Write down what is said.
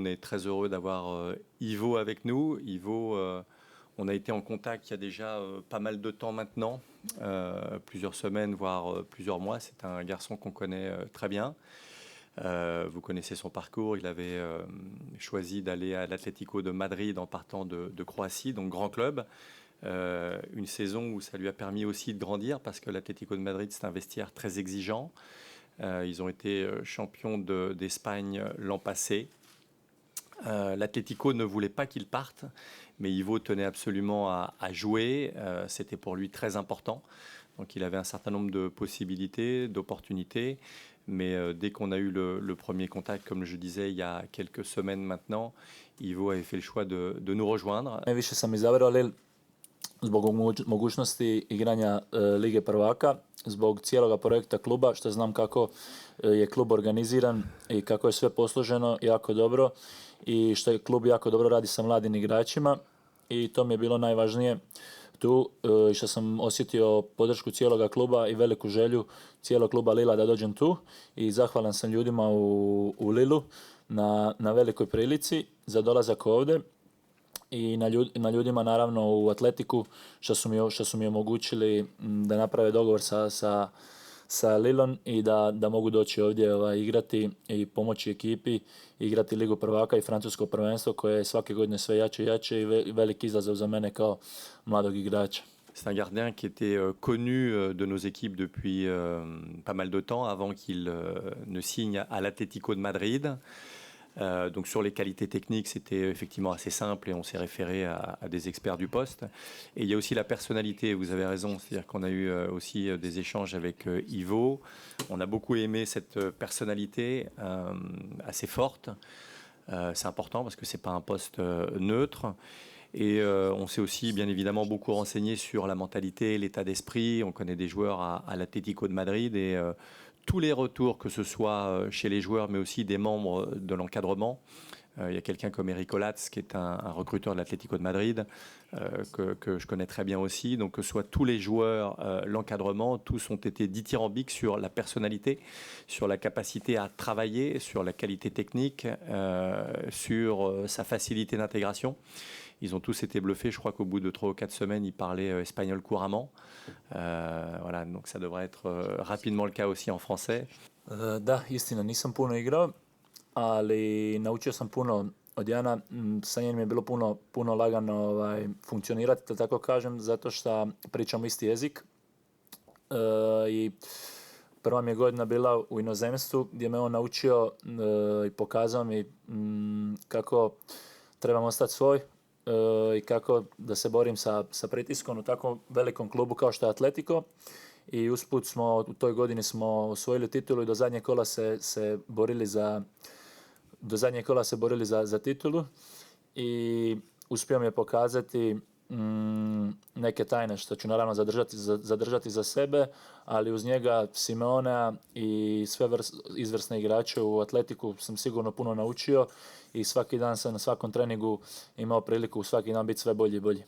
On est très heureux d'avoir Ivo avec nous. Ivo, on a été en contact il y a déjà pas mal de temps maintenant, plusieurs semaines, voire plusieurs mois. C'est un garçon qu'on connaît très bien. Vous connaissez son parcours. Il avait choisi d'aller à l'Atlético de Madrid en partant de Croatie, donc grand club. Une saison où ça lui a permis aussi de grandir parce que l'Atlético de Madrid, c'est un vestiaire très exigeant. Ils ont été champions d'Espagne l'an passé. L'Atlético ne voulait pas qu'il parte, mais Ivo tenait absolument à jouer. C'était pour lui très important. Donc il avait un certain nombre de possibilités, d'opportunités. Mais dès qu'on a eu le premier contact, comme je disais il y a quelques semaines maintenant, Ivo avait fait le choix de nous rejoindre. Najviše sam izabrao Lille zbog mogućnosti igranja Lige prvaka, zbog cijeloga projekta kluba, što znam kako je klub organiziran i kako je sve posloženo jako dobro i što je klub jako dobro radi sa mladim igračima i to mi je bilo najvažnije tu i što sam osjetio podršku cijeloga kluba i veliku želju cijelog kluba Lila da dođem tu i zahvalan sam ljudima u Lilu na velikoj prilici za dolazak ovdje i na ljudima naravno u Atletiku što su mi omogućili da naprave dogovor sa Lilom i da mogu doći ovdje igrati i pomoći ekipi, igrati Ligu prvaka i francusko prvenstvo koje je svake godine sve jače i jače i veliki izazov za mene kao mladog igrača. C'est un gardien qui était connu de nos équipes depuis pas mal de temps avant qu'il ne signe à l'Atlético de Madrid. Donc sur les qualités techniques, c'était effectivement assez simple et on s'est référé à des experts du poste. Et il y a aussi la personnalité, vous avez raison, c'est-à-dire qu'on a eu aussi des échanges avec Ivo. On a beaucoup aimé cette personnalité assez forte. C'est important parce que c'est pas un poste neutre. Et on s'est aussi bien évidemment beaucoup renseigné sur la mentalité, l'état d'esprit. On connaît des joueurs à l'Atlético de Madrid et tous les retours, que ce soit chez les joueurs, mais aussi des membres de l'encadrement. Il y a quelqu'un comme Eric Olatz, qui est un recruteur de l'Atlético de Madrid, que je connais très bien aussi. Donc que ce soit tous les joueurs, l'encadrement, tous ont été dithyrambiques sur la personnalité, sur la capacité à travailler, sur la qualité technique, sur sa facilité d'intégration. Ils ont tous été bluffés. Je crois qu'au bout de 3 ou 4 semaines, ils parlaient espagnol couramment. Voilà, donc ça devrait être rapidement le cas aussi en français. Da, istina, nisam puno igrao, ali naučio sam puno od Jana. Sa njim je bilo puno lagano funkcionirati, da tako kažem, zato što pričamo isti jezik. I prva mi je godina bila u inozemstvu gdje me on naučio i pokazao mi kako trebam ostati svoj i kako da se borim sa pritiskom u tako velikom klubu kao što je Atletico. I usput u toj godini smo osvojili titulu i do zadnjeg kola se borili za titulu i uspio mi je pokazati neke tajne što ću naravno zadržati za sebe, ali uz njega Simeonea i sve izvrsne igrače u Atletiku sam sigurno puno naučio i svaki dan sam na svakom treningu imao priliku svaki dan biti sve bolji i bolji.